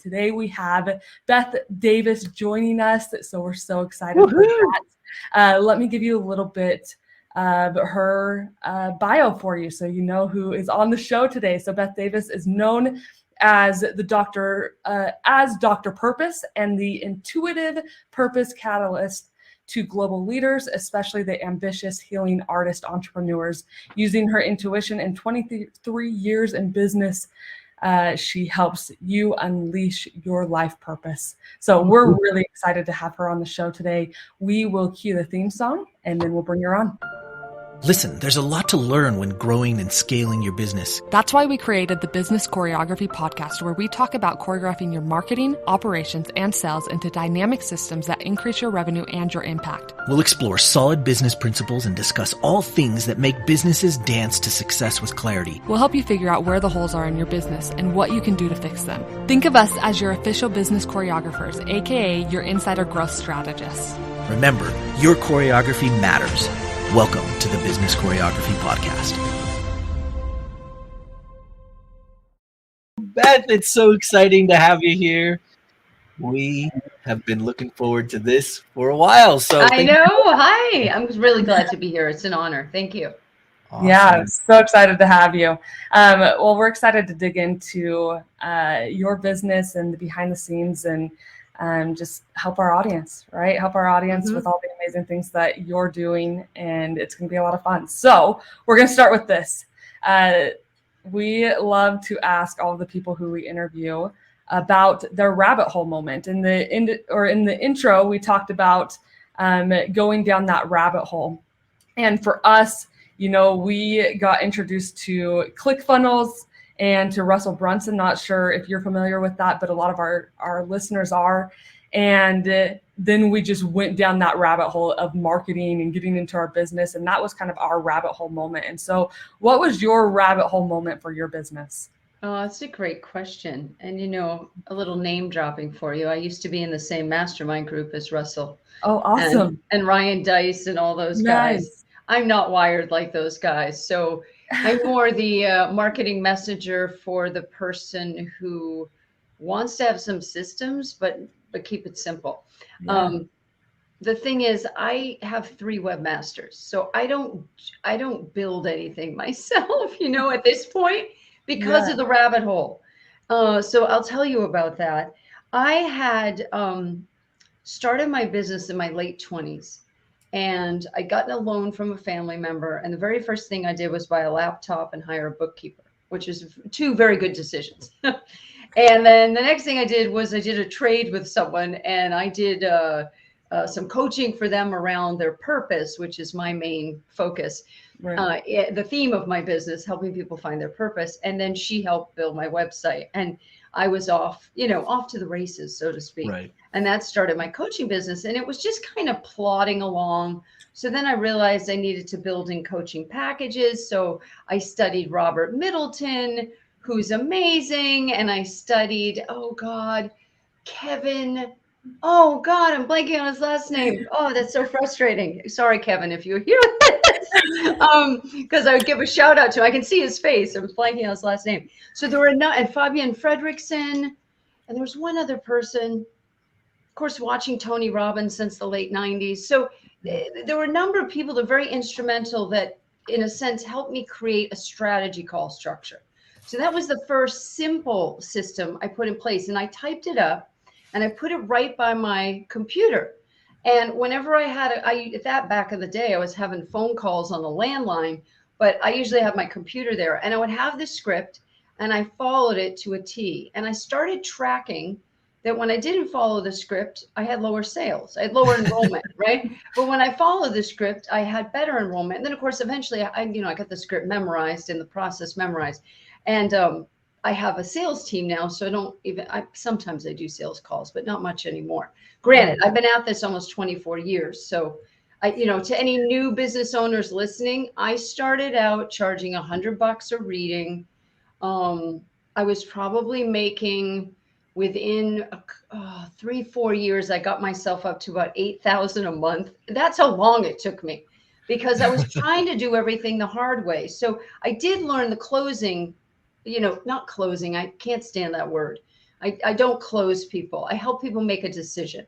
Today we have Baeth Davis joining us, so we're so excited for that. Let me give you a little bit of her bio for you so you know who is on the show today. So Baeth Davis is known as the Dr. Purpose and the intuitive purpose catalyst to global leaders, especially the ambitious healing artist entrepreneurs. Using her intuition and 23 years in business, she helps you unleash your life purpose. So we're really excited to have her on the show today. We will cue the theme song and then we'll bring her on. Listen, there's a lot to learn when growing and scaling your business. That's why we created the Business Choreography podcast, where we talk about choreographing your marketing, operations, and sales into dynamic systems that increase your revenue and your impact. We'll explore solid business principles and discuss all things that make businesses dance to success with clarity. We'll help you figure out where the holes are in your business and what you can do to fix them. Think of us as your official business choreographers, aka your insider growth strategists. Remember, your choreography matters. Welcome to the Business Choreography Podcast. Baeth, it's so exciting to have you here. We have been looking forward to this for a while. So I know. Hi. I'm really glad to be here. It's an honor. Thank you. Awesome. Yeah, so excited to have you. Well, we're excited to dig into your business and the behind the scenes and just help our audience, right? Help our audience with all the amazing things that you're doing, and it's going to be a lot of fun. So we're going to start with this. We love to ask all of the people who we interview about their rabbit hole moment. In the intro, we talked about going down that rabbit hole. And for us, you know, we got introduced to ClickFunnels and to Russell Brunson. Not sure if you're familiar with that, but a lot of our listeners are. And then we just went down that rabbit hole of marketing and getting into our business. And that was kind of our rabbit hole moment. And so what was your rabbit hole moment for your business? Oh, that's a great question. And, you know, a little name dropping for you. I used to be in the same mastermind group as Russell. Oh, awesome. And Ryan Dice and all those guys. I'm not wired like those guys. So I'm more the marketing messenger for the person who wants to have some systems, but keep it simple. Yeah. The thing is, I have 3 webmasters, so I don't build anything myself, you know, at this point because of the rabbit hole. So I'll tell you about that. I had started my business in my late 20s. And I got a loan from a family member. And the very first thing I did was buy a laptop and hire a bookkeeper, which is 2 very good decisions. And then the next thing I did was I did a trade with someone, and I did some coaching for them around their purpose, which is my main focus. Right. The theme of my business, helping people find their purpose. And then she helped build my website. And I was off to the races, so to speak. Right. And that started my coaching business. And it was just kind of plodding along. So then I realized I needed to build in coaching packages. So I studied Robert Middleton, who's amazing. And I studied, Kevin. Oh, God, I'm blanking on his last name. Oh, that's so frustrating. Sorry, Kevin, if you hear this. Because I would give a shout out to him. I can see his face. I was blanking on his last name. So there were and Fabian Fredrickson. And there was one other person. Of course, watching Tony Robbins since the late 90s. So there were a number of people that are very instrumental that, in a sense, helped me create a strategy call structure. So that was the first simple system I put in place. And I typed it up and I put it right by my computer. And whenever I had back in the day, I was having phone calls on the landline, but I usually have my computer there. And I would have this script and I followed it to a T. And I started tracking that when I didn't follow the script, I had lower sales. I had lower enrollment, right? But when I followed the script, I had better enrollment. And then, of course, eventually, I got the script memorized and the process memorized. And I have a sales team now, so sometimes I do sales calls, but not much anymore. Granted, I've been at this almost 24 years. So, to any new business owners listening, I started out charging $100 a reading. I was probably making, within 3-4 years, I got myself up to about $8,000 a month. That's how long it took me, because I was trying to do everything the hard way. So I did learn the closing, not closing. I can't stand that word. I don't close people. I help people make a decision,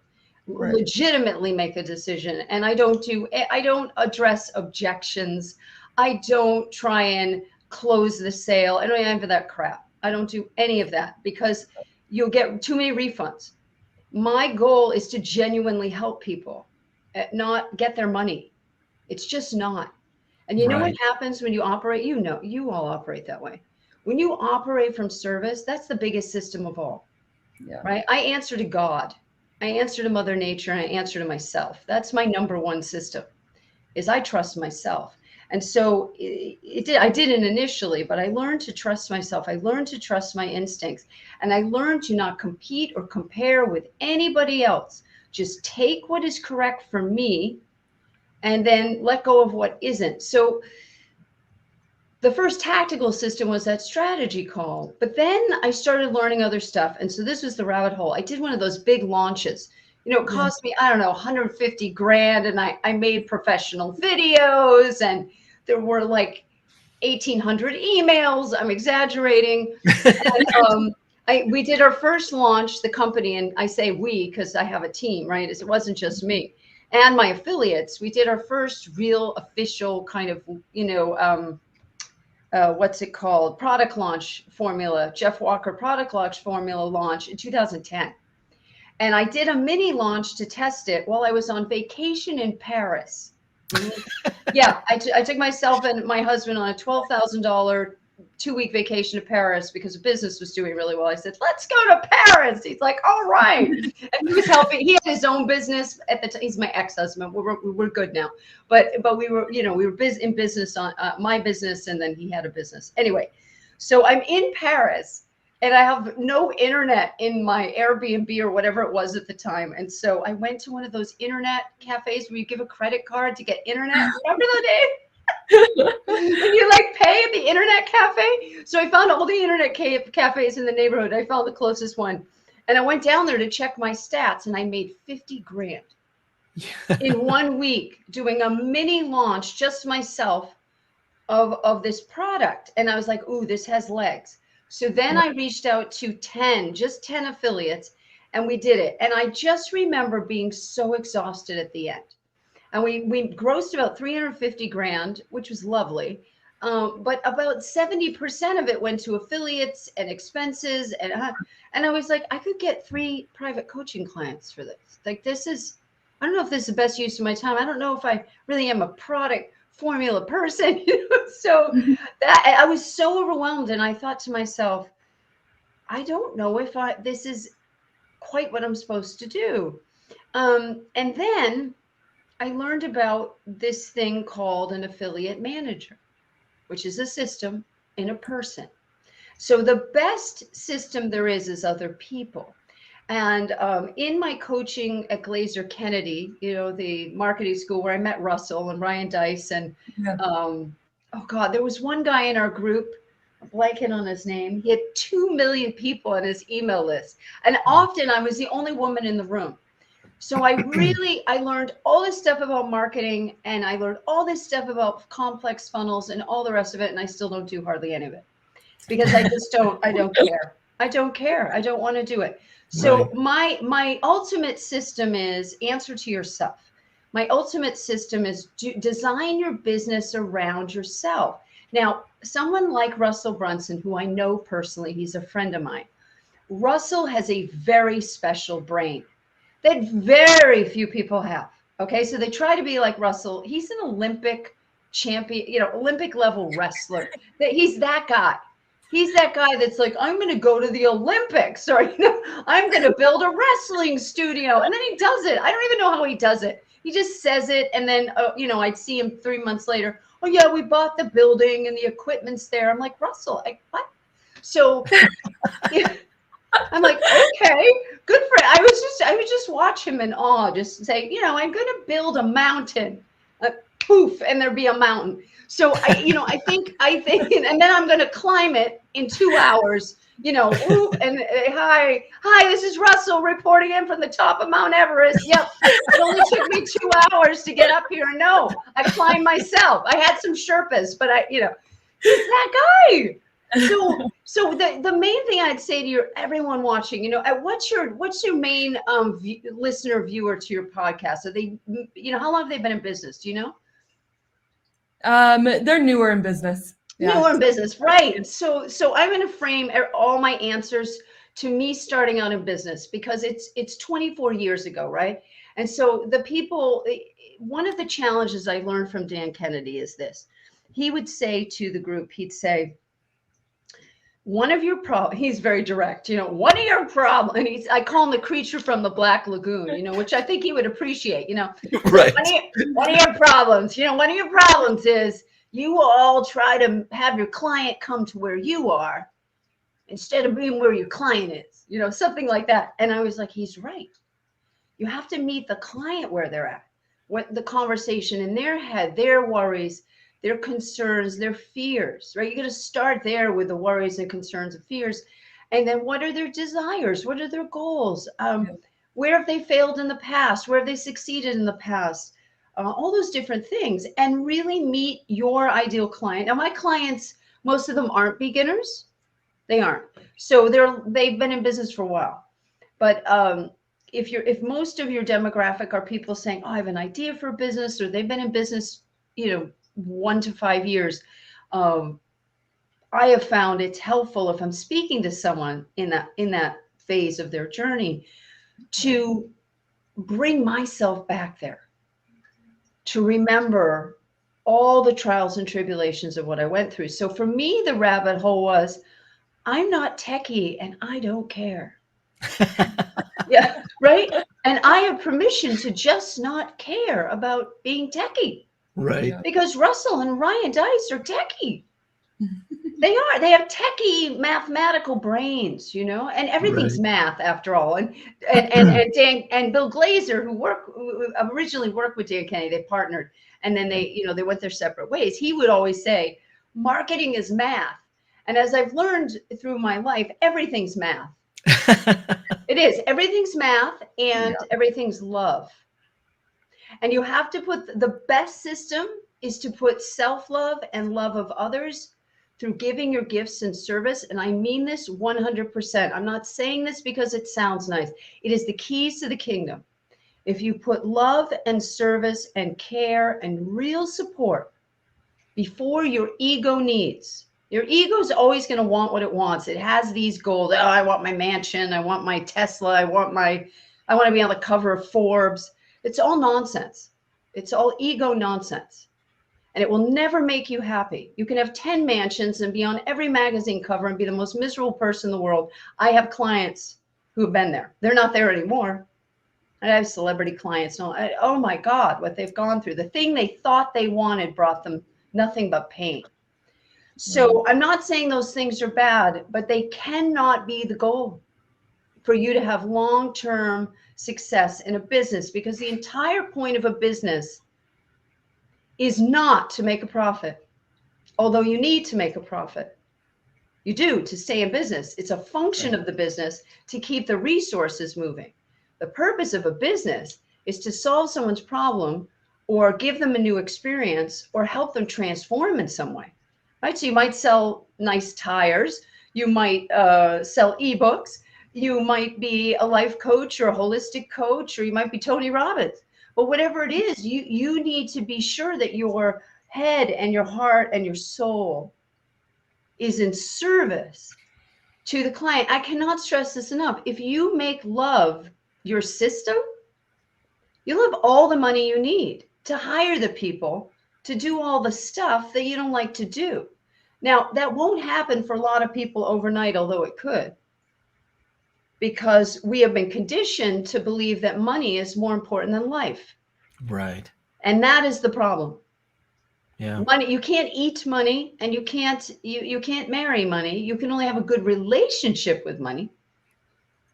legitimately make a decision. And I don't address objections. I don't try and close the sale. I don't have any of that crap. I don't do any of that because you'll get too many refunds. My goal is to genuinely help people, not get their money. It's just not. And you know what happens when you operate? You know, you all operate that way. When you operate from service, that's the biggest system of all. Yeah. Right? I answer to God. I answer to Mother Nature, and I answer to myself. That's my number one system, is I trust myself. And so I didn't initially, but I learned to trust myself. I learned to trust my instincts, and I learned to not compete or compare with anybody else. Just take what is correct for me and then let go of what isn't. So the first tactical system was that strategy call, but then I started learning other stuff. And so this was the rabbit hole. I did one of those big launches. You know, it cost me, I don't know, 150 grand. And I made professional videos, and there were like 1,800 emails. I'm exaggerating. And, we did our first launch, the company, and I say we because I have a team, right? It wasn't just me and my affiliates. We did our first real official kind of, you know, what's it called? Product launch formula, Jeff Walker product launch formula launch in 2010. And I did a mini launch to test it while I was on vacation in Paris. Yeah, I took myself and my husband on a $12,000 2-week vacation to Paris because the business was doing really well. I said, let's go to Paris. He's like, all right. And he was helping. He had his own business at the time. He's my ex-husband. We're good now. But we were, you know, we were in business on my business, and then he had a business. Anyway, so I'm in Paris, and I have no internet in my Airbnb or whatever it was at the time. And so I went to one of those internet cafes where you give a credit card to get internet. Remember the day? You like pay at the internet cafe. So I found all the internet cafes in the neighborhood. I found the closest one, and I went down there to check my stats, and I made 50 grand in 1 week doing a mini launch, just myself, of this product. And I was like, ooh, this has legs. So then I reached out to 10 affiliates, and we did it. And I just remember being so exhausted at the end. And we grossed about 350 grand, which was lovely. But about 70% of it went to affiliates and expenses. And I was like, I could get 3 private coaching clients for this. Like, this is, I don't know if this is the best use of my time. I don't know if I really am a product formula person. You know? So that I was so overwhelmed. And I thought to myself, I don't know if this is quite what I'm supposed to do. And then I learned about this thing called an affiliate manager, which is a system in a person. So the best system there is other people. And in my coaching at Glaser Kennedy, you know, the marketing school where I met Russell and Ryan Dice, and oh God, there was one guy in our group, I'm blanking on his name. He had 2 million people on his email list. And often I was the only woman in the room. So I learned all this stuff about marketing, and I learned all this stuff about complex funnels and all the rest of it. And I still don't do hardly any of it because I don't care. I don't care. I don't want to do it. So my ultimate system is answer to yourself. My ultimate system is design your business around yourself. Now, someone like Russell Brunson, who I know personally, he's a friend of mine. Russell has a very special brain that very few people have. Okay, so they try to be like Russell. He's an Olympic champion, you know, Olympic level wrestler. He's that guy. He's that guy that's like, I'm going to go to the Olympics, or, you know, I'm going to build a wrestling studio. And then he does it. I don't even know how he does it. He just says it. And then, you know, I'd see him 3 months later. Oh yeah, we bought the building and the equipment's there. I'm like, Russell, what? So yeah, I'm like, okay, good for it. I would just watch him in awe, just say, you know, I'm going to build a mountain, poof, and there'd be a mountain. So I think, and then I'm going to climb it in 2 hours, you know, and hi, this is Russell reporting in from the top of Mount Everest. Yep. It only took me 2 hours to get up here. No, I climbed myself. I had some Sherpas, but he's that guy. So So the main thing I'd say to everyone watching, what's your main listener viewer to your podcast? Are they, how long have they been in business? Do you know? They're newer in business. Yeah. Newer in business, right? So I'm going to frame all my answers to me starting out in business, because it's 24 years ago, right? And so one of the challenges I learned from Dan Kennedy is this. He would say to the group, he'd say, one of your he's very direct, one of your problems, and I call him the creature from the Black Lagoon, which I think he would appreciate, Right. one of your problems, one of your problems is you all try to have your client come to where you are instead of being where your client is, something like that. And I was like, he's right. You have to meet the client where they're at, what the conversation in their head, their worries, their concerns, their fears, right? You're going to start there with the worries and concerns and fears. And then what are their desires? What are their goals? Where have they failed in the past? Where have they succeeded in the past? All those different things, and really meet your ideal client. Now, my clients, most of them aren't beginners. They aren't. So they've been in business for a while. But if most of your demographic are people saying, oh, I have an idea for a business, or they've been in business, 1 to 5 years, I have found it's helpful if I'm speaking to someone in that phase of their journey to bring myself back there, to remember all the trials and tribulations of what I went through. So for me, the rabbit hole was, I'm not techie and I don't care. Yeah, right. And I have permission to just not care about being techie. Right. Because Russell and Ryan Dice are techie. They are. They have techie mathematical brains, and everything's math after all. And Dan and Bill Glazer, who originally worked with Dan Kennedy, they partnered, and then they went their separate ways. He would always say, marketing is math. And as I've learned through my life, everything's math. It is. Everything's math, and everything's love. And you have to put the best system is to put self-love and love of others through giving your gifts and service. And I mean this 100%. I'm not saying this because it sounds nice. It is the keys to the kingdom. If you put love and service and care and real support before your ego needs, your ego is always going to want what it wants. It has these goals. Oh, I want my mansion. I want my Tesla. I want to be on the cover of Forbes. It's all nonsense. It's all ego nonsense. And it will never make you happy. You can have 10 mansions and be on every magazine cover and be the most miserable person in the world. I have clients who have been there. They're not there anymore. I have celebrity clients. Oh my God, what they've gone through. The thing they thought they wanted brought them nothing but pain. So I'm not saying those things are bad, but they cannot be the goal for you to have long-term success in a business, because the entire point of a business is not to make a profit, although you need to make a profit. You do to stay in business. It's a function of the business to keep the resources moving. The purpose of a business is to solve someone's problem or give them a new experience or help them transform in some way, right? So you might sell nice tires. You might sell ebooks. You might be a life coach or a holistic coach, or you might be Tony Robbins. But whatever it is, you need to be sure that your head and your heart and your soul is in service to the client. I cannot stress this enough. If you make love your system, you'll have all the money you need to hire the people to do all the stuff that you don't like to do. Now, that won't happen for a lot of people overnight, although it could, because we have been conditioned to believe that money is more important than life. Right. And that is the problem. Yeah. Money, you can't eat money, and you can't marry money. You can only have a good relationship with money.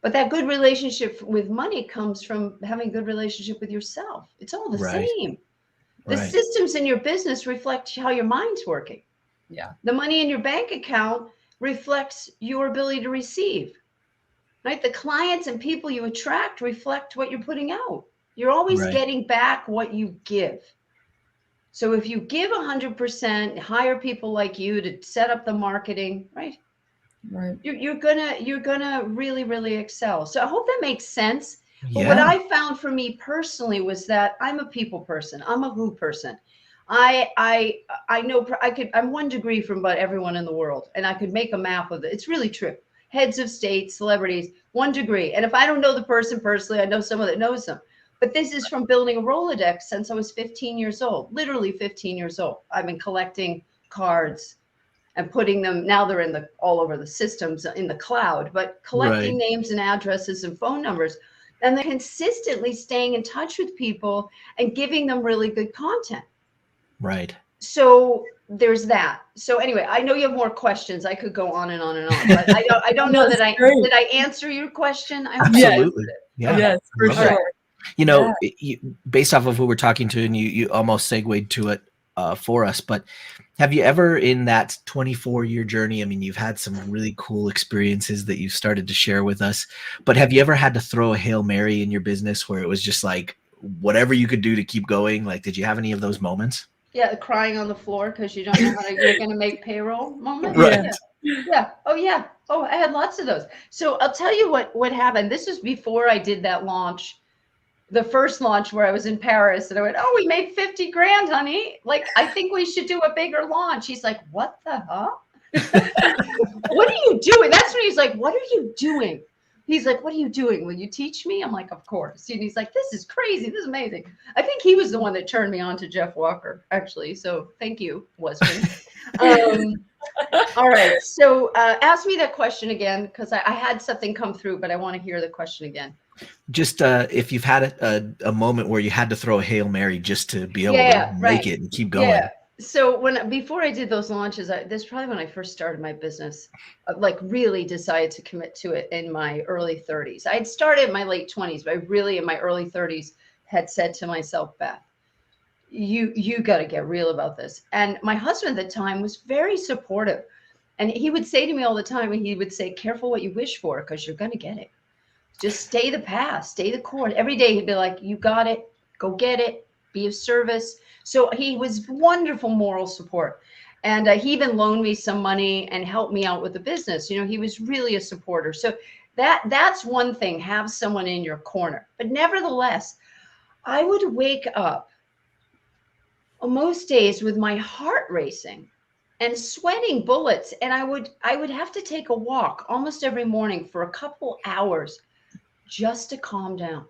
But that good relationship with money comes from having a good relationship with yourself. It's all the same. The systems in your business reflect how your mind's working. Yeah. The money in your bank account reflects your ability to receive. Right? The clients and people you attract reflect what you're putting out. You're always getting back what you give. So if you give 100%, hire people like you to set up the marketing, right? Right. you're gonna really, really excel. So I hope that makes sense. But what Yeah. I found for me personally was that I'm a people person. I'm a who person. I know I'm 1 degree from about everyone in the world, and I could make a map of it. It's really true. Heads of state, celebrities, 1 degree. And if I don't know the person personally, I know someone that knows them. But this is from building a Rolodex since I was 15 years old, literally 15 years old. I've been collecting cards and putting them, now they're in the all over the systems in the cloud, but collecting Right. names and addresses and phone numbers, and then consistently staying in touch with people and giving them really good content. Right. So there's that. So anyway, I know you have more questions. I could go on and on and on, but I don't know That's that great. did I answer your question? I hope I Yes. Absolutely. answered it. Yeah. Okay. Yes, for Love it. sure. You know, Yeah. based off of who we're talking to, and you almost segued to it for us, but have you ever in that 24-year journey, I mean, you've had some really cool experiences that you've started to share with us, but have you ever had to throw a Hail Mary in your business where it was just like whatever you could do to keep going? Like, did you have any of those moments? Yeah, crying on the floor because you don't know how you're going to make payroll moment. Right. Yeah. Yeah. Oh, yeah. Oh, I had lots of those. So I'll tell you what happened. This was before I did that launch, the first launch where I was in Paris, and I went, "Oh, we made 50 grand, honey. Like, I think we should do a bigger launch." He's like, "What the hell? What are you doing?" That's when he's like, "What are you doing?" He's like, "What are you doing? Will you teach me?" I'm like, "Of course." And he's like, "This is crazy. This is amazing." I think he was the one that turned me on to Jeff Walker, actually. So thank you, Weston. All right. So ask me that question again, because I had something come through, but I want to hear the question again. Just if you've had a moment where you had to throw a Hail Mary just to be able to Yeah, make right. it and keep going. Yeah. So before I did those launches, this is probably when I first started my business, like really decided to commit to it in my early 30s. I had started in my late 20s, but I really in my early 30s had said to myself, "Beth, you got to get real about this." And my husband at the time was very supportive. And he would say to me all the time, and he would say, "Careful what you wish for, because you're going to get it. Just stay the path, stay the course." Every day he'd be like, "You got it, go get it, be of service." So he was wonderful moral support. And he even loaned me some money and helped me out with the business. You know, he was really a supporter. So that's one thing, have someone in your corner. But nevertheless, I would wake up most days with my heart racing and sweating bullets, and I would have to take a walk almost every morning for a couple hours just to calm down.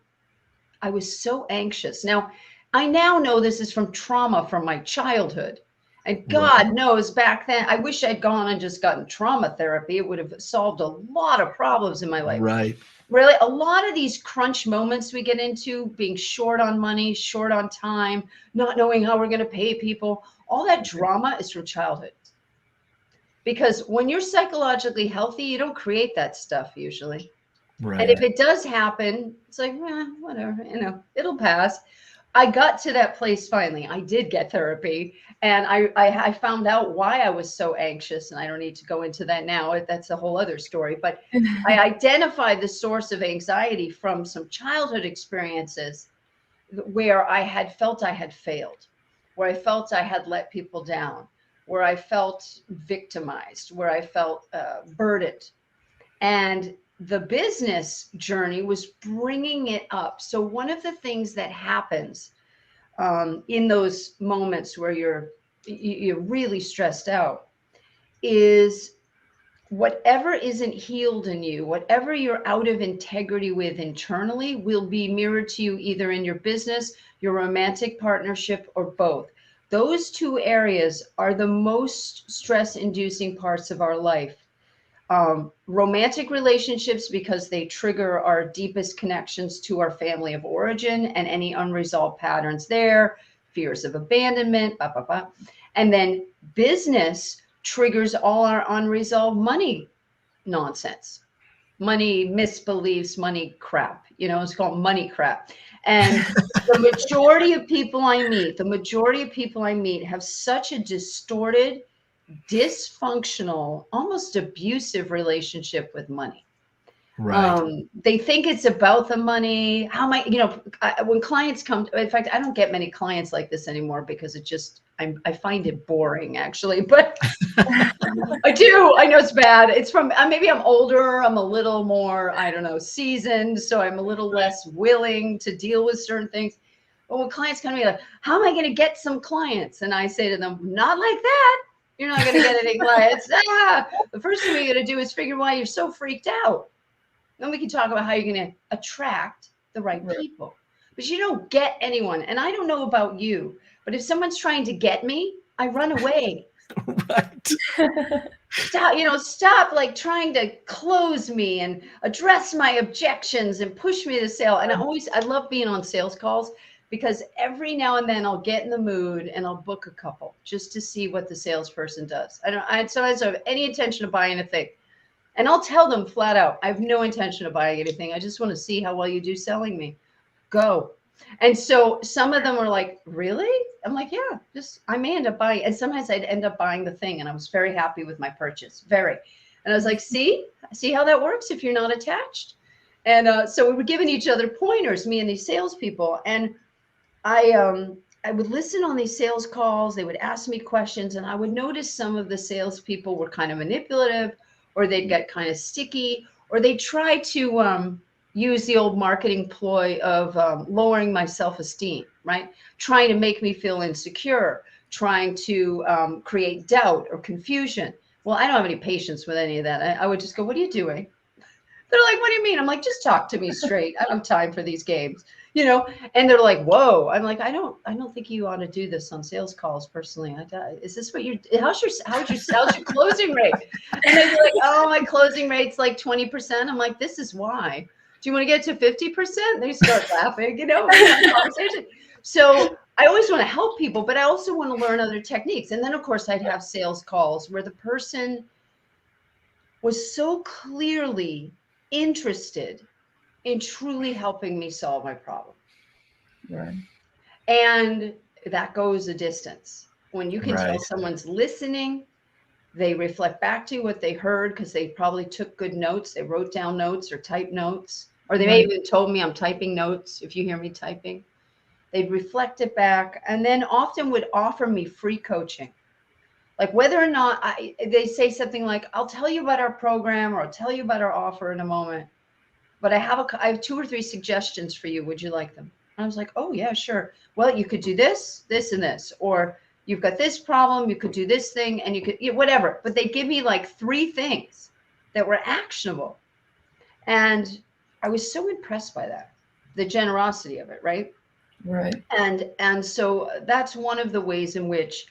I was so anxious. Now, I now know this is from trauma from my childhood. And God Right. knows back then, I wish I'd gone and just gotten trauma therapy. It would have solved a lot of problems in my life. Right. Really, a lot of these crunch moments we get into, being short on money, short on time, not knowing how we're going to pay people, all that drama is from childhood. Because when you're psychologically healthy, you don't create that stuff usually. And if Right. it does happen, it's like, whatever, it'll pass. I got to that place finally. I did get therapy, and I found out why I was so anxious, and I don't need to go into that now. That's a whole other story. But I identified the source of anxiety from some childhood experiences where I had felt I had failed, where I felt I had let people down, where I felt victimized, where I felt burdened. And the business journey was bringing it up. So one of the things that happens in those moments where you're really stressed out is whatever isn't healed in you, whatever you're out of integrity with internally, will be mirrored to you either in your business, your romantic partnership, or both. Those two areas are the most stress-inducing parts of our life. Romantic relationships, because they trigger our deepest connections to our family of origin and any unresolved patterns there, fears of abandonment, blah, blah, blah. And then business triggers all our unresolved money nonsense, money misbeliefs, money crap. It's called money crap. And the majority of people I meet have such a distorted, dysfunctional, almost abusive relationship with money. Right. They think it's about the money. How am I, when clients come, in fact, I don't get many clients like this anymore because I find it boring actually, but I do. I know it's bad. It's from, maybe I'm older. I'm a little more, I don't know, seasoned. So I'm a little less willing to deal with certain things. But when clients come to me like, how am I going to get some clients? And I say to them, not like that. You're not going to get any clients. The first thing we got to do is figure why you're so freaked out. Then we can talk about how you're going to attract the right people. But you don't get anyone. And I don't know about you, but if someone's trying to get me, I run away. Right. Stop like trying to close me and address my objections and push me to sale. And I love being on sales calls, because every now and then I'll get in the mood and I'll book a couple just to see what the salesperson does. I sometimes have any intention of buying a thing. And I'll tell them flat out, I have no intention of buying anything. I just want to see how well you do selling me. Go. And so some of them are like, really? I'm like, yeah, I may end up buying. And sometimes I'd end up buying the thing. And I was very happy with my purchase. Very. And I was like, see how that works if you're not attached? And so we were giving each other pointers, me and these salespeople. And I would listen on these sales calls. They would ask me questions, and I would notice some of the salespeople were kind of manipulative, or they'd get kind of sticky, or they try to use the old marketing ploy of lowering my self-esteem, right? Trying to make me feel insecure, trying to create doubt or confusion. Well, I don't have any patience with any of that. I would just go, what are you doing? They're like, what do you mean? I'm like, just talk to me straight. I don't have time for these games, and they're like, whoa. I'm like, I don't think you ought to do this on sales calls personally. Is this what how's your closing rate? And they'd be like, oh, my closing rate's like 20%. I'm like, this is why. Do you want to get to 50%? They start laughing, conversation. So I always want to help people, but I also want to learn other techniques. And then of course I'd have sales calls where the person was so clearly interested in truly helping me solve my problem. Right. And that goes a distance. When you can tell Right. someone's listening, they reflect back to you what they heard, because they probably took good notes. They wrote down notes or typed notes, or they may even told me I'm typing notes. If you hear me typing, they'd reflect it back, and then often would offer me free coaching. Like whether or not they say something like, I'll tell you about our program, or I'll tell you about our offer in a moment, but I have 2 or 3 suggestions for you. Would you like them? And I was like, oh yeah, sure. Well, you could do this, this, and this, or you've got this problem, you could do this thing, and you could, whatever. But they give me like 3 things that were actionable. And I was so impressed by that, the generosity of it, right? Right. And so that's one of the ways in which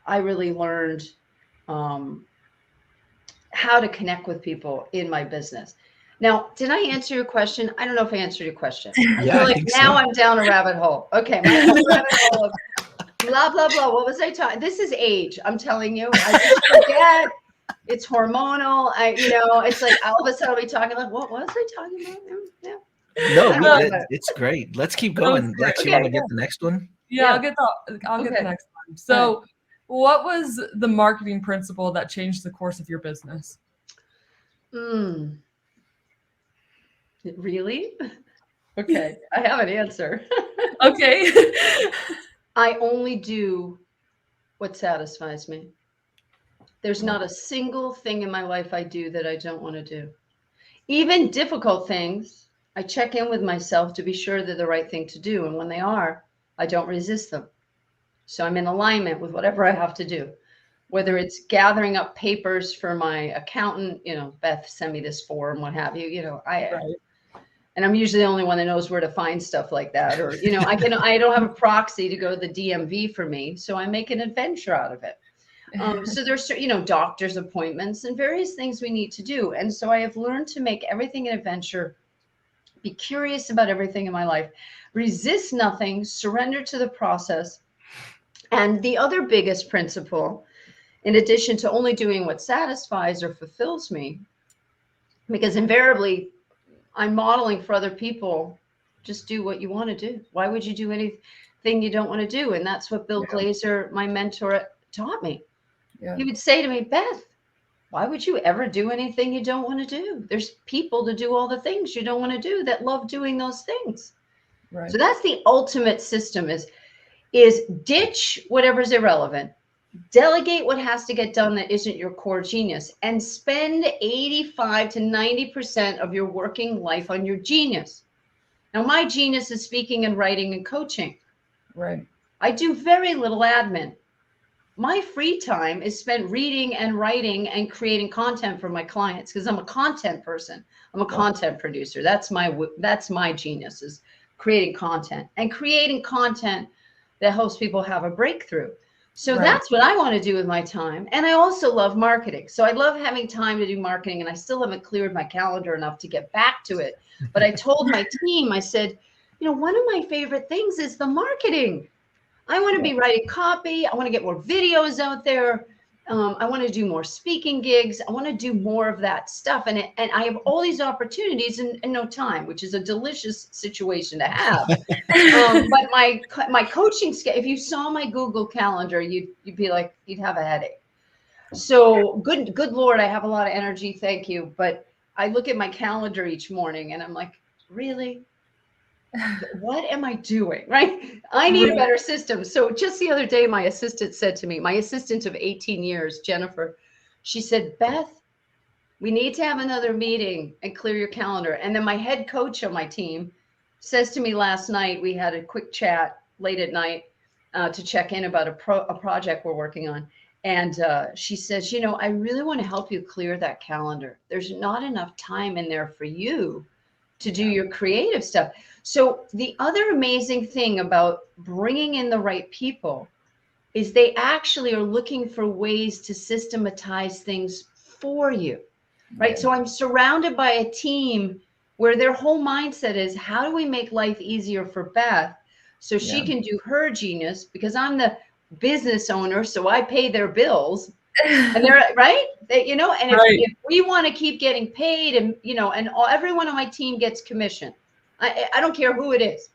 I really learned how to connect with people in my business. Now, did I answer your question? I don't know if I answered your question. I feel like now I'm down a rabbit hole. Okay, my rabbit hole of blah, blah, blah. What was I talking? This is age. I'm telling you. I just forget. It's hormonal. It's like all of a sudden I'll be talking like, what was I talking about? Yeah. No, it's great. Let's keep going. Lex, you want to get the next one? Yeah. I'll get the next one. So what was the marketing principle that changed the course of your business? Really? Okay. I have an answer. Okay. I only do what satisfies me. There's not a single thing in my life I do that I don't want to do. Even difficult things, I check in with myself to be sure they're the right thing to do. And when they are, I don't resist them. So I'm in alignment with whatever I have to do, whether it's gathering up papers for my accountant, Beth send me this form, what have you, and I'm usually the only one that knows where to find stuff like that. Or, I don't have a proxy to go to the DMV for me. So I make an adventure out of it. So there's, doctor's appointments and various things we need to do. And so I have learned to make everything an adventure, be curious about everything in my life, resist nothing, surrender to the process. And the other biggest principle, in addition to only doing what satisfies or fulfills me, because invariably I'm modeling for other people, just do what you want to do. Why would you do anything you don't want to do? And that's what Bill Glazer, my mentor, taught me. Yeah. He would say to me, Beth, why would you ever do anything you don't want to do? There's people to do all the things you don't want to do that love doing those things. Right. So that's the ultimate system is ditch whatever's irrelevant Delegate what has to get done that isn't your core genius, and spend 85 to 90% of your working life on your genius. Now, my genius is speaking and writing and coaching. Right. I do very little admin. My free time is spent reading and writing and creating content for my clients, because I'm a content person. I'm a content producer. That's my genius, is creating content that helps people have a breakthrough. So that's what I want to do with my time. And I also love marketing. So I love having time to do marketing, and I still haven't cleared my calendar enough to get back to it. But I told my team, I said, one of my favorite things is the marketing. I want to be writing copy. I want to get more videos out there. I want to do more speaking gigs. I want to do more of that stuff. And I have all these opportunities in no time, which is a delicious situation to have. But my coaching, if you saw my Google Calendar, you'd be like, you'd have a headache. So good Lord, I have a lot of energy. Thank you. But I look at my calendar each morning and I'm like, really? What am I doing? Right? I need a better system. So just the other day, my assistant said to me, my assistant of 18 years, Jennifer, she said, Beth, we need to have another meeting and clear your calendar. And then my head coach on my team says to me last night, we had a quick chat late at night to check in about a project we're working on. And she says, I really want to help you clear that calendar. There's not enough time in there for you to do your creative stuff. So the other amazing thing about bringing in the right people is they actually are looking for ways to systematize things for you, right? So I'm surrounded by a team where their whole mindset is, how do we make life easier for Beth so she can do her genius, because I'm the business owner, so I pay their bills. And they're right. They, and if we want to keep getting paid, and and everyone on my team gets commission. I don't care who it is.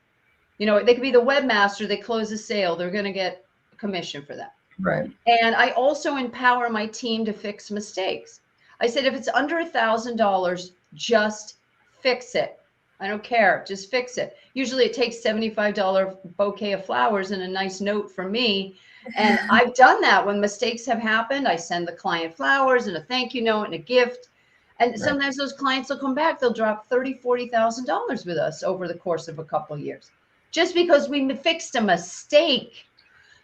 They could be the webmaster. They close a sale, they're going to get commission for that. Right. And I also empower my team to fix mistakes. I said, if it's under $1,000, just fix it. I don't care. Just fix it. Usually it takes $75 bouquet of flowers and a nice note from me. And I've done that when mistakes have happened. I send the client flowers and a thank you note and a gift. And sometimes those clients will come back. They'll drop $30,000, $40,000 with us over the course of a couple of years, just because we fixed a mistake.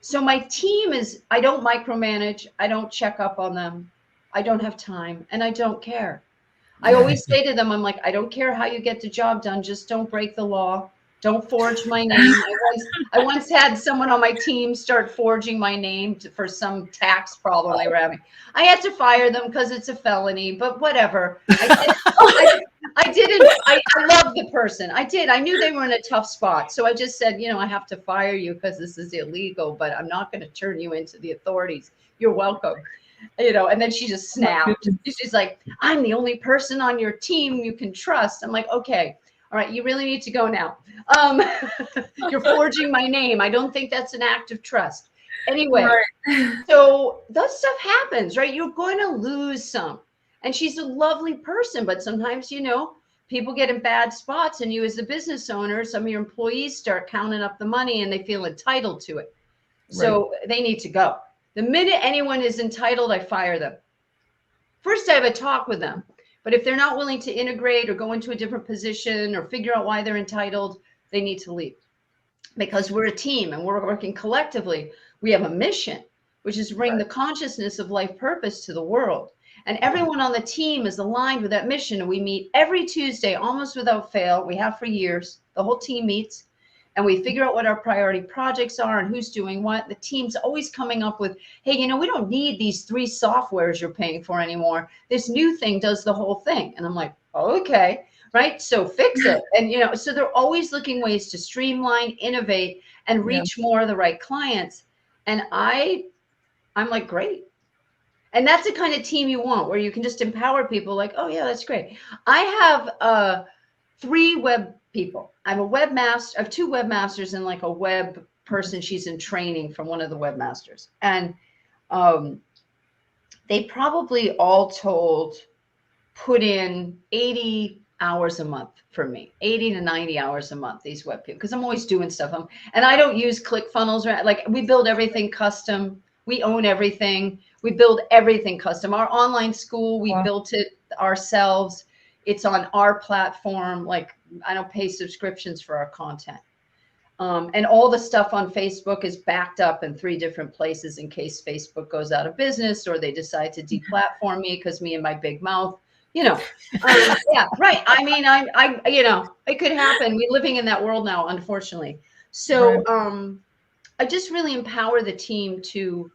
So my team I don't micromanage. I don't check up on them. I don't have time, and I don't care. I always say to them, I'm like, I don't care how you get the job done. Just don't break the law. Don't forge my name. I once had someone on my team start forging my name for some tax problem they were having. I had to fire them because it's a felony, but whatever. I love the person. I did. I knew they were in a tough spot. So I just said, I have to fire you because this is illegal, but I'm not going to turn you into the authorities. You're welcome. And then she just snapped. She's like, I'm the only person on your team you can trust. I'm like, okay. All right, you really need to go now. You're forging my name. I don't think that's an act of trust. Anyway, so that stuff happens, right? You're going to lose some. And she's a lovely person, but sometimes, people get in bad spots, and you as a business owner, some of your employees start counting up the money and they feel entitled to it. So they need to go. The minute anyone is entitled, I fire them. First, I have a talk with them. But if they're not willing to integrate or go into a different position or figure out why they're entitled, they need to leave. Because we're a team and we're working collectively. We have a mission, which is to bring the consciousness of life purpose to the world. And everyone on the team is aligned with that mission. And we meet every Tuesday, almost without fail. We have for years. The whole team meets. And we figure out what our priority projects are and who's doing what. The team's always coming up with, hey, we don't need these 3 softwares you're paying for anymore. This new thing does the whole thing. And I'm like, oh, okay, right? So fix it. And, so they're always looking ways to streamline, innovate, and reach more of the right clients. And I'm like, great. And that's the kind of team you want, where you can just empower people like, oh, yeah, that's great. I have 3 web people. I'm a webmaster. I have 2 webmasters and like a web person. She's in training from one of the webmasters. And they probably all told put in 80 hours a month for me, 80 to 90 hours a month, these web people, because I'm always doing stuff. And I don't use ClickFunnels, right? Like we build everything custom. We own everything. We build everything custom. Our online school, we Wow. built it ourselves. It's on our platform. Like, I don't pay subscriptions for our content. And all the stuff on Facebook is backed up in 3 different places in case Facebook goes out of business or they decide to deplatform me because me and my big mouth, you know. Yeah, right. I mean, you know, it could happen. We're living in that world now, unfortunately. So I just really empower the team to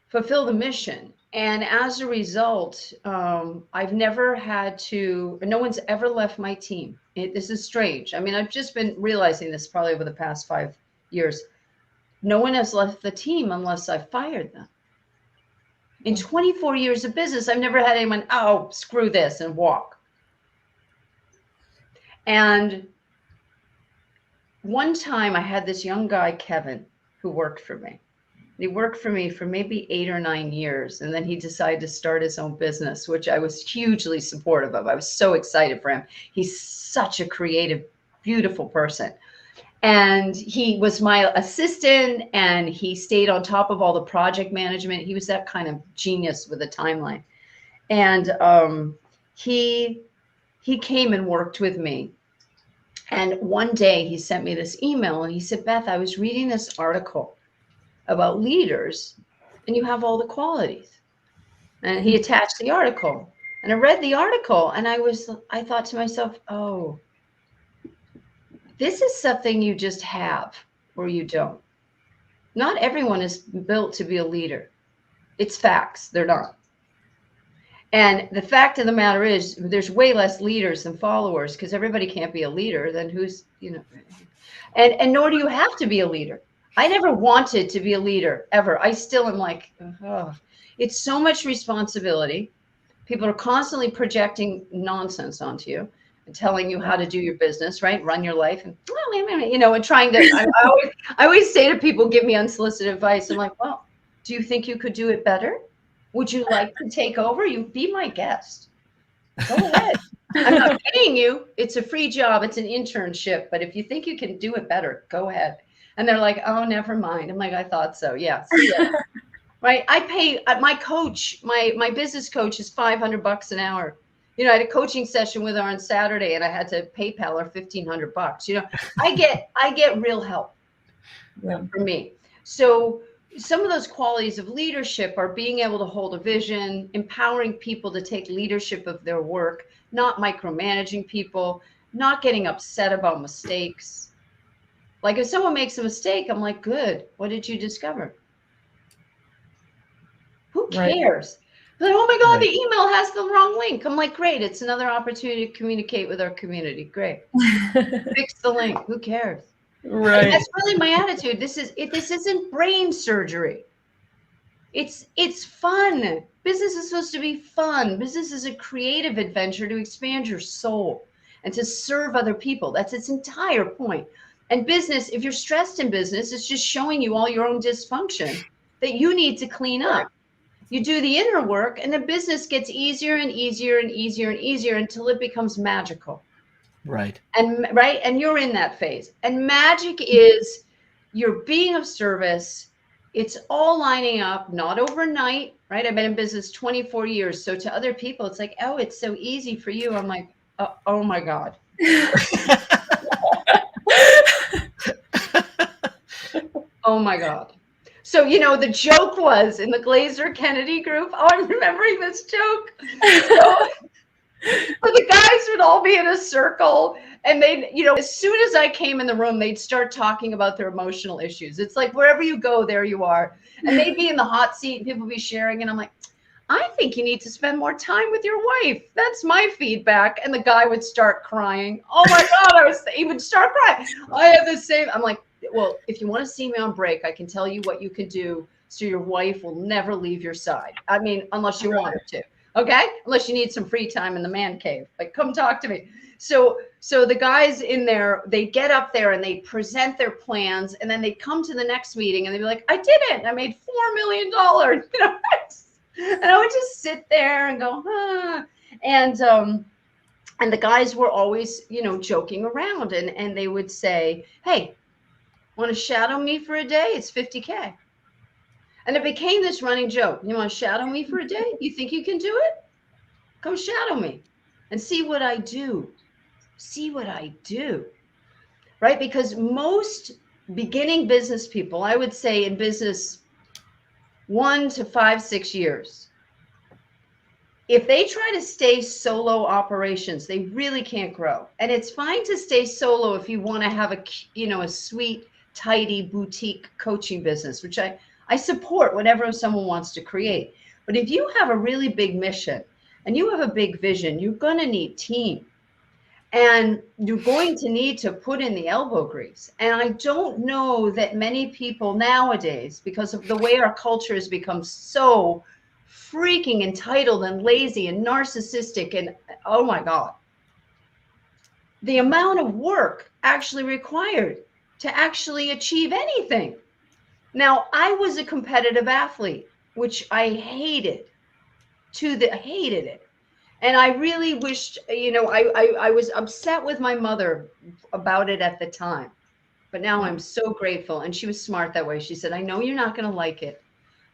fulfill the mission. And as a result, I've never had to, no one's ever left my team. This is strange. I mean, I've just been realizing this probably over the past 5 years. No one has left the team unless I fired them. In 24 years of business, I've never had anyone, oh, screw this and walk. And one time I had this young guy, Kevin, who worked for me. He worked for me for maybe 8 or 9 years. And then he decided to start his own business, which I was hugely supportive of. I was so excited for him. He's such a creative, beautiful person. And he was my assistant and he stayed on top of all the project management. He was that kind of genius with a timeline. And he came and worked with me. And one day he sent me this email and he said, Beth, I was reading this article about leaders and you have all the qualities. And he attached the article and I read the article and I thought to myself, oh, this is something you just have or you don't. Not everyone is built to be a leader. It's facts. They're not. And the fact of the matter is there's way less leaders than followers because everybody can't be a leader. Then who's, you know, and nor do you have to be a leader. I never wanted to be a leader ever. I still am like, oh, it's so much responsibility. People are constantly projecting nonsense onto you and telling you how to do your business, right? Run your life and, you know, and trying to, I always say to people, give me unsolicited advice. I'm like, well, do you think you could do it better? Would you like to take over? You be my guest. Go ahead. I'm not paying you. It's a free job. It's an internship. But if you think you can do it better, go ahead. And they're like, oh, never mind. I'm like, I thought so. Yeah. See ya. Right. I pay my coach, my business coach is $500 an hour. You know, I had a coaching session with her on Saturday and I had to PayPal her $1,500. You know, I get real help for me. So some of those qualities of leadership are being able to hold a vision, empowering people to take leadership of their work, not micromanaging people, not getting upset about mistakes. Like if someone makes a mistake, I'm like, good. What did you discover? Who cares? Like, oh my God, the email has the wrong link. I'm like, great. It's another opportunity to communicate with our community. Great. Fix the link. Who cares? Right. And that's really my attitude. This isn't brain surgery. It's fun. Business is supposed to be fun. Business is a creative adventure to expand your soul and to serve other people. That's its entire point. And business, if you're stressed in business, it's just showing you all your own dysfunction that you need to clean up. You do the inner work and the business gets easier and easier and easier and easier until it becomes magical. Right. And you're in that phase. And magic is you're being of service. It's all lining up, not overnight, right? I've been in business 24 years. So to other people, it's like, oh, it's so easy for you. I'm like, oh my God. Oh my God. So, you know, the joke was in the Glazer Kennedy group. Oh, I'm remembering this joke. So the guys would all be in a circle and they'd, you know, as soon as I came in the room, they'd start talking about their emotional issues. It's like wherever you go, there you are. And they'd be in the hot seat and people would be sharing. And I'm like, I think you need to spend more time with your wife. That's my feedback. And the guy would start crying. Oh my God, he would start crying. I have the same. I'm like, well, if you want to see me on break, I can tell you what you can do so your wife will never leave your side. I mean, unless you want her to. Okay. Unless you need some free time in the man cave, like come talk to me. So the guys in there, they get up there and they present their plans and then they come to the next meeting and they'd be like, I did it. I made $4 million. You know, and I would just sit there and go, huh. And the guys were always, you know, joking around and they would say, hey, want to shadow me for a day? It's $50K. And it became this running joke. You want to shadow me for a day? You think you can do it? Come shadow me and see what I do. See what I do. Right? Because most beginning business people, I would say in business 1 to 5, 6 years, if they try to stay solo operations, they really can't grow. And it's fine to stay solo if you want to have a sweet, tidy boutique coaching business, which I support whenever someone wants to create. But if you have a really big mission and you have a big vision, you're going to need team. And you're going to need to put in the elbow grease. And I don't know that many people nowadays, because of the way our culture has become so freaking entitled and lazy and narcissistic, and oh my God, the amount of work actually required to actually achieve anything. Now, I was a competitive athlete, which I hated hated it. And I really wished, I was upset with my mother about it at the time, but now I'm so grateful. And she was smart that way. She said, I know you're not going to like it,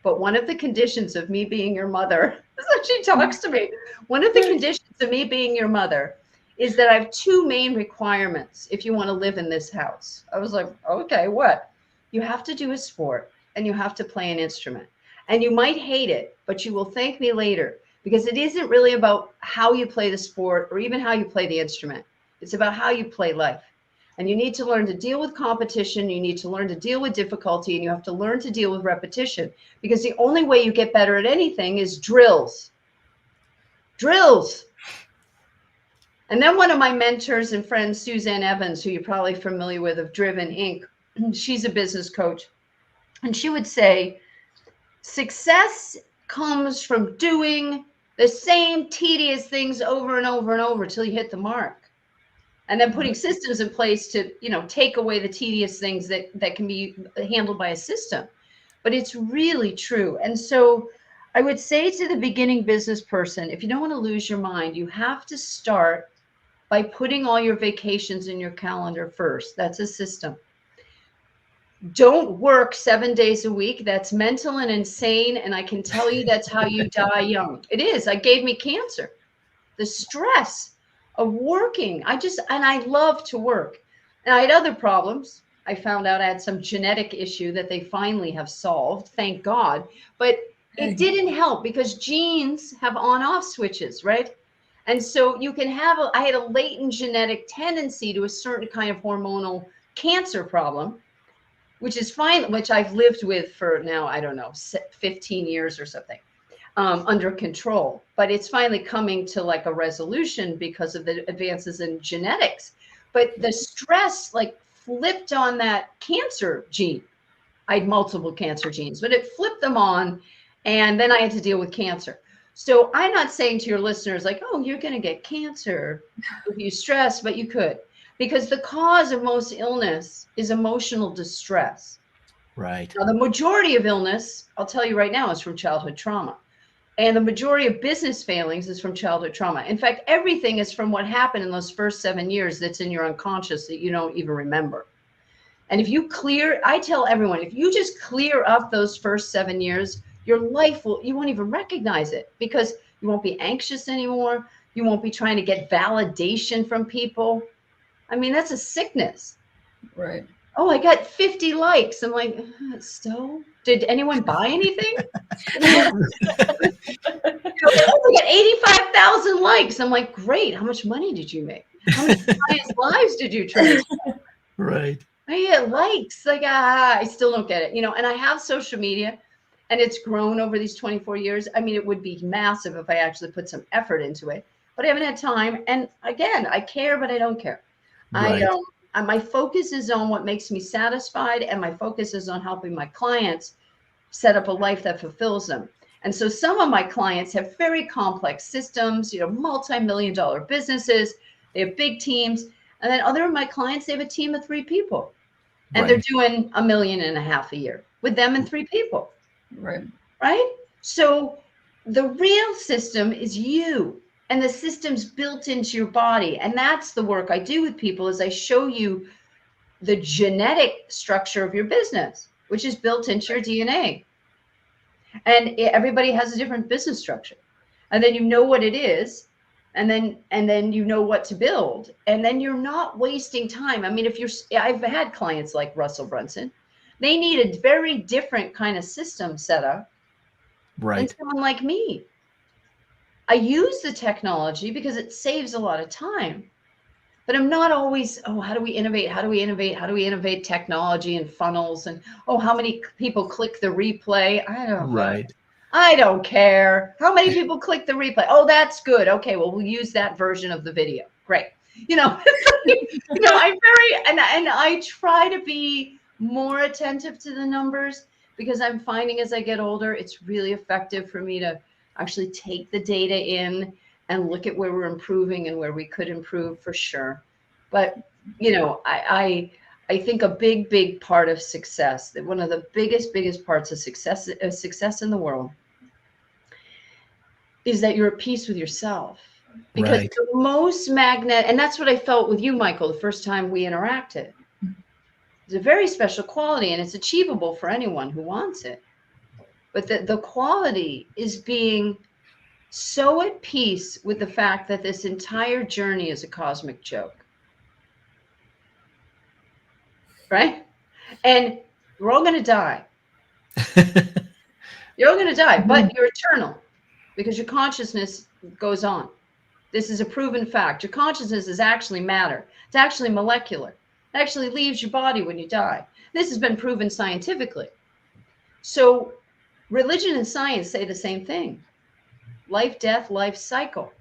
but one of the conditions of me being your mother, so she talks to me, one of the conditions of me being your mother is that I have 2 main requirements if you want to live in this house. I was like, okay, what? You have to do a sport and you have to play an instrument. And you might hate it, but you will thank me later. Because it isn't really about how you play the sport or even how you play the instrument. It's about how you play life. And you need to learn to deal with competition. You need to learn to deal with difficulty, and you have to learn to deal with repetition, because the only way you get better at anything is drills. Drills. And then one of my mentors and friends, Suzanne Evans, who you're probably familiar with, of Driven Inc., she's a business coach. And she would say, success comes from doing the same tedious things over and over and over till you hit the mark. And then putting systems in place to, take away the tedious things that can be handled by a system. But it's really true. And so I would say to the beginning business person, if you don't want to lose your mind, you have to start by putting all your vacations in your calendar first. That's a system. Don't work 7 days a week. That's mental and insane. And I can tell you that's how you die young. It is. It gave me cancer. The stress of working. And I love to work. And I had other problems. I found out I had some genetic issue that they finally have solved. Thank God. But it didn't help because genes have on-off switches, right? And so you can have, I had a latent genetic tendency to a certain kind of hormonal cancer problem, which is fine, which I've lived with for now, I don't know, 15 years or something, under control. But it's finally coming to like a resolution because of the advances in genetics. But the stress like flipped on that cancer gene. I had multiple cancer genes, but it flipped them on. And then I had to deal with cancer. So I'm not saying to your listeners like, oh, you're going to get cancer if you stress, but you could. Because the cause of most illness is emotional distress. Right. Now, the majority of illness, I'll tell you right now, is from childhood trauma. And the majority of business failings is from childhood trauma. In fact, everything is from what happened in those first 7 years that's in your unconscious that you don't even remember. And if you I tell everyone, if you just clear up those first 7 years, your life you won't even recognize it because you won't be anxious anymore. You won't be trying to get validation from people. I mean, that's a sickness. Right. Oh, I got 50 likes. I'm like, so did anyone buy anything? Oh, we got 85,000 likes. I'm like, great. How much money did you make? How many clients' lives did you transform? Right. I get likes. Like, I still don't get it. And I have social media and it's grown over these 24 years. I mean, it would be massive if I actually put some effort into it, but I haven't had time. And again, I care, but I don't care. Right. My focus is on what makes me satisfied, and my focus is on helping my clients set up a life that fulfills them. And so some of my clients have very complex systems, multi-million-dollar businesses. They have big teams. And then other of my clients, they have a team of 3 people. And they're doing $1.5 million a year with them and 3 people. Right. Right? So the real system is you. And the system's built into your body. And that's the work I do with people is I show you the genetic structure of your business, which is built into your DNA. And everybody has a different business structure. And then you know what it is, and then you know what to build, and then you're not wasting time. I mean, I've had clients like Russell Brunson. They need a very different kind of system set up than Right. someone like me. I use the technology because it saves a lot of time, but I'm not always, oh, how do we innovate? How do we innovate? How do we innovate technology and funnels? And, oh, how many people click the replay? Right. I don't care. How many people click the replay? Oh, that's good. Okay, well, we'll use that version of the video. Great. I'm and I try to be more attentive to the numbers, because I'm finding as I get older, it's really effective for me to actually take the data in and look at where we're improving and where we could improve for sure. But, I think a big part of success, that one of the biggest parts of success in the world, is that you're at peace with yourself. Because Right. the most and that's what I felt with you, Michael, the first time we interacted. It's a very special quality, and it's achievable for anyone who wants it. But the quality is being so at peace with the fact that this entire journey is a cosmic joke. Right? And we're all going to die. You're all going to die, but you're eternal, because your consciousness goes on. This is a proven fact. Your consciousness is actually matter. It's actually molecular. It actually leaves your body when you die. This has been proven scientifically. So religion and science say the same thing. Life, death, life cycle.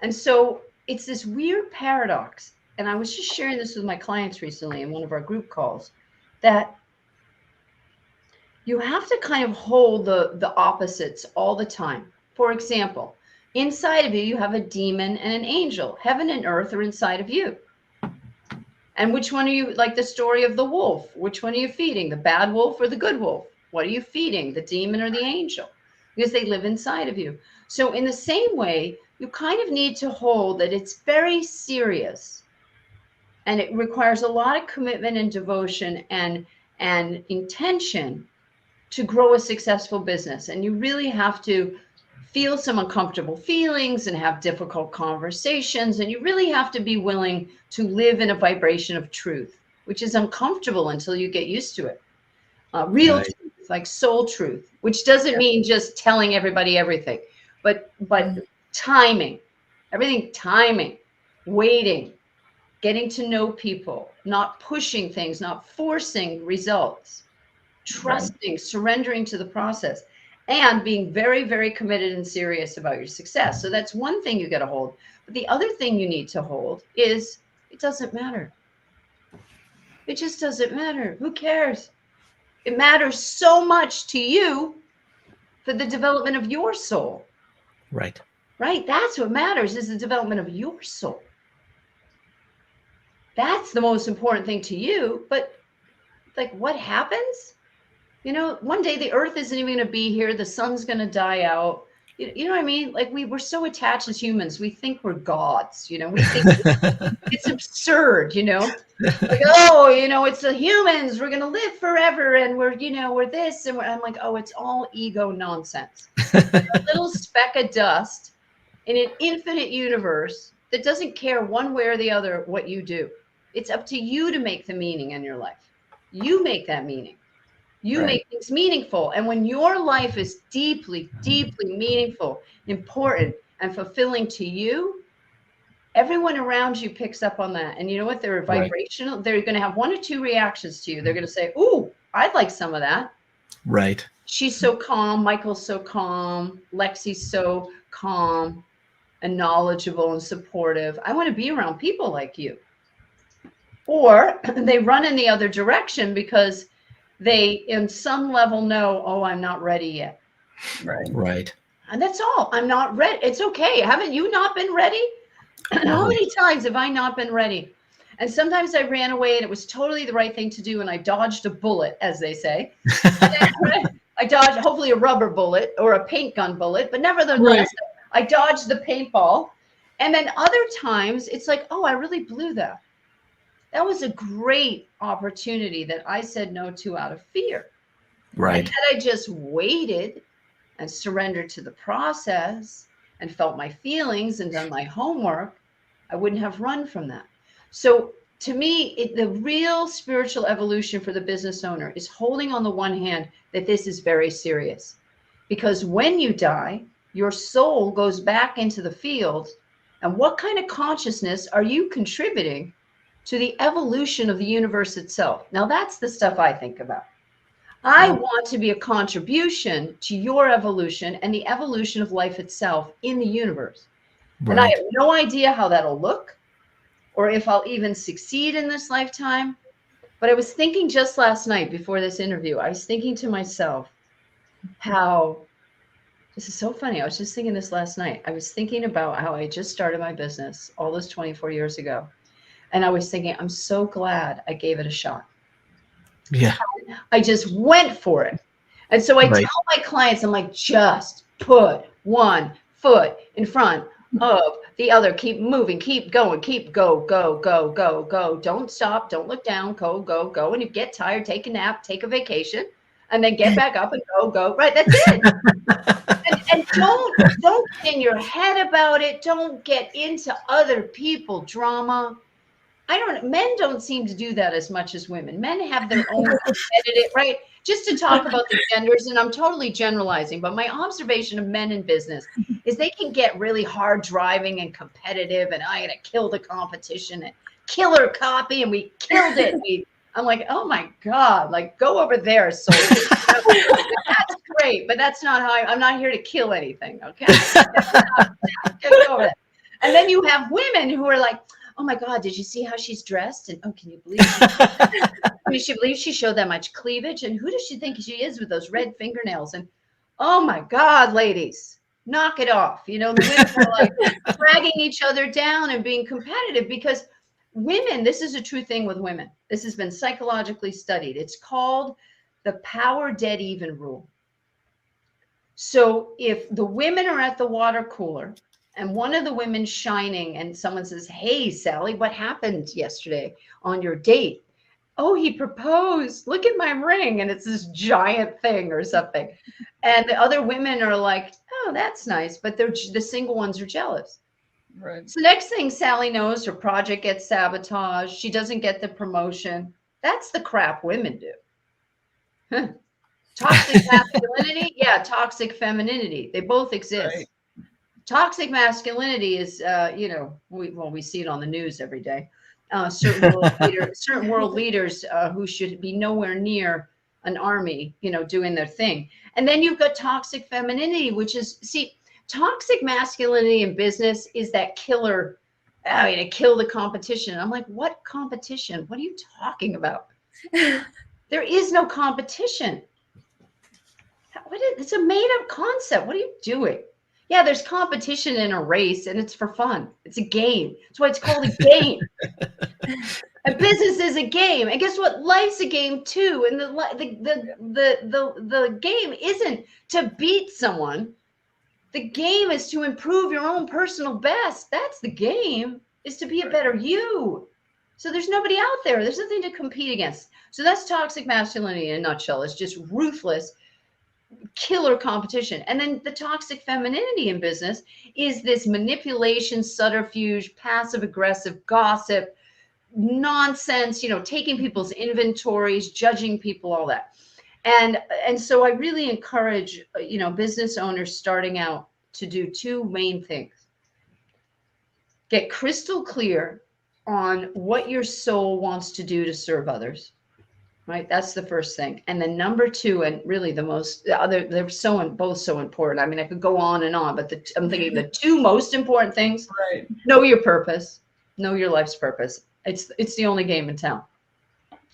And so it's this weird paradox. And I was just sharing this with my clients recently in one of our group calls, that you have to kind of hold the opposites all the time. For example, inside of you, you have a demon and an angel. Heaven and earth are inside of you. And which one are you, like the story of the wolf, which one are you feeding? The bad wolf or the good wolf? What are you feeding? The demon or the angel? Because they live inside of you. So in the same way, you kind of need to hold that it's very serious. And it requires a lot of commitment and devotion and intention to grow a successful business. And you really have to feel some uncomfortable feelings and have difficult conversations. And you really have to be willing to live in a vibration of truth, which is uncomfortable until you get used to it. Real truth, like soul truth, which doesn't mean just telling everybody everything, but timing, everything, timing, waiting, getting to know people, not pushing things, not forcing results, trusting, surrendering to the process, and being very, very committed and serious about your success. So that's one thing you got to hold. But the other thing you need to hold is it doesn't matter. It just doesn't matter. Who cares? It matters so much to you for the development of your soul. Right. Right? That's what matters, is the development of your soul. That's the most important thing to you. But like, what happens? One day the earth isn't even going to be here. The sun's going to die out. You know what I mean? Like, we're so attached as humans. We think we're gods, we think it's absurd, like, oh, it's the humans. We're going to live forever. And we're this. And I'm like, oh, it's all ego nonsense. A little speck of dust in an infinite universe that doesn't care one way or the other what you do. It's up to you to make the meaning in your life. You make that meaning. You make things meaningful. And when your life is deeply, deeply meaningful, important, and fulfilling to you, everyone around you picks up on that. And you know what? They're vibrational. They're going to have one or two reactions to you. They're going to say, ooh, I'd like some of that. Right. She's so calm. Michael's so calm. Lexi's so calm and knowledgeable and supportive. I want to be around people like you. Or they run in the other direction because they, in some level, know, oh, I'm not ready yet. Right. And that's all. I'm not ready. It's okay. Haven't you not been ready? How many times have I not been ready? And sometimes I ran away and it was totally the right thing to do. And I dodged a bullet, as they say. I dodged hopefully a rubber bullet or a paint gun bullet, but nevertheless, I dodged the paintball. And then other times it's like, oh, I really blew that. That was a great opportunity that I said no to out of fear. Right. And had I just waited, and surrendered to the process and felt my feelings and done my homework, I wouldn't have run from that. So to me, the real spiritual evolution for the business owner is holding on the one hand that this is very serious. Because when you die, your soul goes back into the field. And what kind of consciousness are you contributing to the evolution of the universe itself? Now, that's the stuff I think about. I want to be a contribution to your evolution and the evolution of life itself in the universe. Right. And I have no idea how that'll look or if I'll even succeed in this lifetime. But I was thinking just last night before this interview, I was thinking to myself how, this is so funny. I was just thinking this last night. I was thinking about how I just started my business all those 24 years ago. And I was thinking, I'm so glad I gave it a shot. Yeah. I just went for it. And so I tell my clients, I'm like, just put one foot in front of the other. Keep moving, keep going, go. Don't stop, don't look down, go. And you get tired, take a nap, take a vacation, and then get back up and go. Right, that's it. and don't get in your head about it. Don't get into other people's drama. Men don't seem to do that as much as women. Men have their own competitive, right? Just to talk about the genders, and I'm totally generalizing, but my observation of men in business is they can get really hard driving and competitive, and I gotta kill the competition and killer copy, and we killed it. I'm like, oh my God, like go over there, soldier. That's great, but that's not how I'm not here to kill anything, okay? Go over there. And then you have women who are like, oh my God, did you see how she's dressed? And oh, can you believe she showed that much cleavage? And who does she think she is with those red fingernails? And oh my God, ladies, knock it off. You know, the women are like dragging each other down and being competitive because women, this is a true thing with women. This has been psychologically studied. It's called the power dead even rule. So if the women are at the water cooler, and one of the women shining and someone says, hey, Sally, what happened yesterday on your date? Oh, he proposed. Look at my ring. And it's this giant thing or something. And the other women are like, oh, that's nice. But the single ones are jealous. Right. So next thing Sally knows, her project gets sabotaged. She doesn't get the promotion. That's the crap women do. Toxic masculinity. Yeah, toxic femininity. They both exist. Right. Toxic masculinity is, we see it on the news every day. Certain world leaders who should be nowhere near an army, doing their thing. And then you've got toxic femininity, which is, toxic masculinity in business is that killer, kill the competition. I'm like, what competition? What are you talking about? There is no competition. It's a made-up concept. What are you doing? Yeah, there's competition in a race and it's for fun. It's a game. That's why it's called a game. A business is a game. And guess what? Life's a game too. And the game isn't to beat someone. The game is to improve your own personal best. That's the game, is to be a better you. So there's nobody out there. There's nothing to compete against. So that's toxic masculinity in a nutshell. It's just ruthless killer competition. And then the toxic femininity in business is this manipulation, subterfuge, passive aggressive gossip, nonsense, taking people's inventories, judging people, all that. And so I really encourage, business owners starting out to do two main things. Get crystal clear on what your soul wants to do to serve others. Right. That's the first thing. And then number two, and really the other, they're both so important. I mean, I could go on and on, but I'm thinking the two most important things, right. Know your purpose, know your life's purpose. It's the only game in town.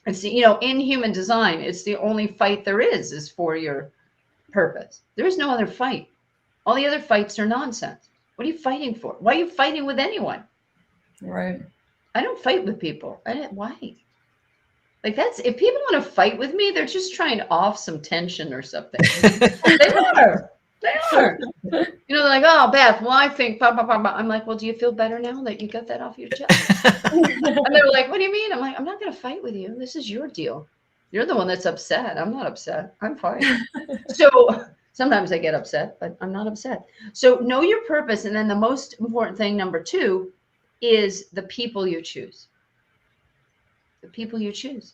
It's in human design, it's the only fight there is for your purpose. There is no other fight. All the other fights are nonsense. What are you fighting for? Why are you fighting with anyone? Right. I don't fight with people. Why? Like if people want to fight with me, they're just trying to off some tension or something. They are. They're like, oh, Beth, well, I think, blah, blah, blah, blah. I'm like, well, do you feel better now that you got that off your chest? And they're like, what do you mean? I'm like, I'm not going to fight with you. This is your deal. You're the one that's upset. I'm not upset. I'm fine. So Sometimes I get upset, but I'm not upset. So know your purpose. And then the most important thing, number 2, is the people you choose. The people you choose.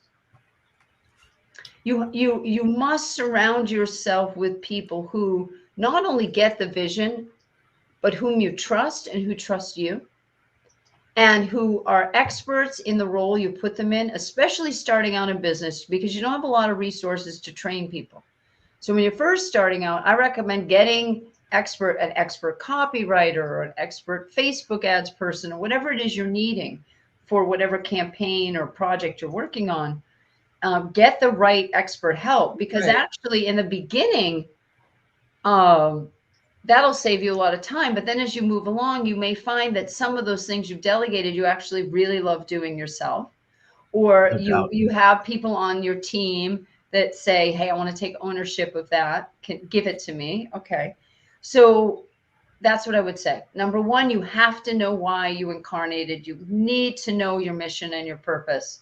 You must surround yourself with people who not only get the vision, but whom you trust and who trust you, and who are experts in the role you put them in, especially starting out in business, because you don't have a lot of resources to train people. So when you're first starting out, I recommend getting an expert copywriter or an expert Facebook ads person, or whatever it is you're needing for whatever campaign or project you're working on. Get the right expert help, because actually in the beginning, that'll save you a lot of time. But then as you move along, you may find that some of those things you've delegated, you actually really love doing yourself, or you have people on your team that say, hey, I want to take ownership of that. Give it to me. Okay. So that's what I would say. Number 1, you have to know why you incarnated. You need to know your mission and your purpose.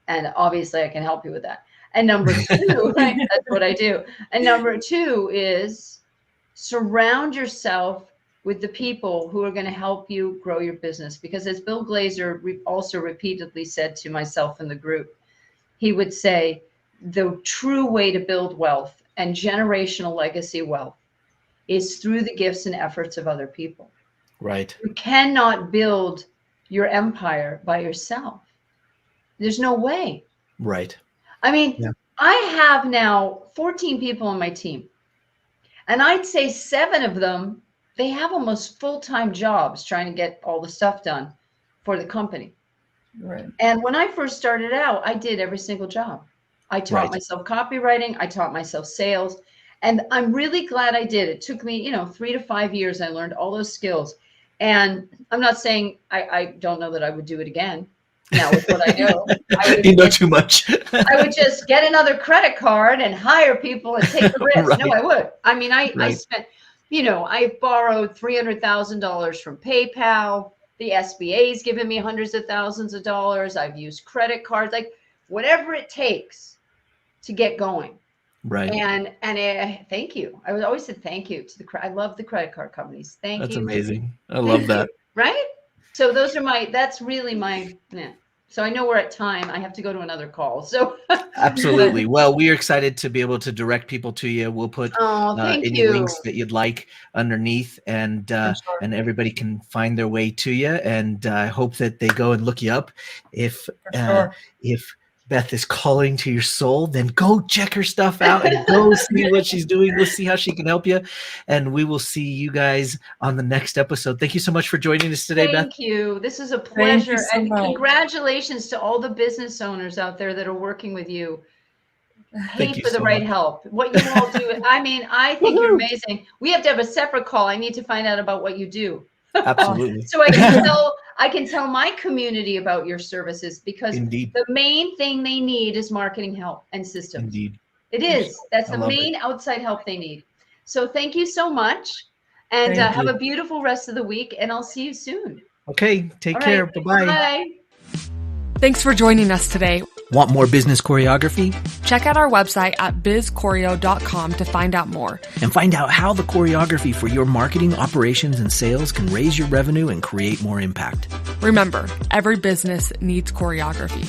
And obviously I can help you with that. And number 2, right, that's what I do. And number 2 is surround yourself with the people who are going to help you grow your business. Because as Bill Glazer also repeatedly said to myself in the group, he would say, the true way to build wealth and generational legacy wealth is through the gifts and efforts of other people. Right. You cannot build your empire by yourself. There's no way. Right. I mean, I have now 14 people on my team, and I'd say 7 of them, they have almost full-time jobs trying to get all the stuff done for the company. Right. And when I first started out, I did every single job. I taught myself copywriting. I taught myself sales. And I'm really glad I did. It took me, 3 to 5 years. I learned all those skills. And I'm not saying I don't know that I would do it again. Now with what I know, you know too much. I would just get another credit card and hire people and take the risk. Right. No, I would. I mean, I spent, I borrowed $300,000 from PayPal. The SBA's given me hundreds of thousands of dollars. I've used credit cards, like whatever it takes to get going. Right. And thank you. I would always say thank you to I love the credit card companies. Thank you. That's amazing. I love that. Right? So that's really my, So I know we're at time. I have to go to another call. So absolutely. Well, we are excited to be able to direct people to you. We'll put any links that you'd like underneath, and everybody can find their way to you. And I hope that they go and look you up. If Beth is calling to your soul, then go check her stuff out and go see what she's doing. Let's see how she can help you. And we will see you guys on the next episode. Thank you so much for joining us today, Beth. Thank you. This is a pleasure. And congratulations to all the business owners out there that are working with you. Pay for the right help. What you all do. I mean, I think you're amazing. We have to have a separate call. I need to find out about what you do. Absolutely. So I can tell my community about your services, because the main thing they need is marketing help and systems. Indeed. It is. That's the main outside help they need. So thank you so much, and have a beautiful rest of the week, and I'll see you soon. Okay. Take care. Right. Bye-bye. Bye. Thanks for joining us today. Want more business choreography? Check out our website at bizchoreo.com to find out more. And find out how the choreography for your marketing, operations, and sales can raise your revenue and create more impact. Remember, every business needs choreography.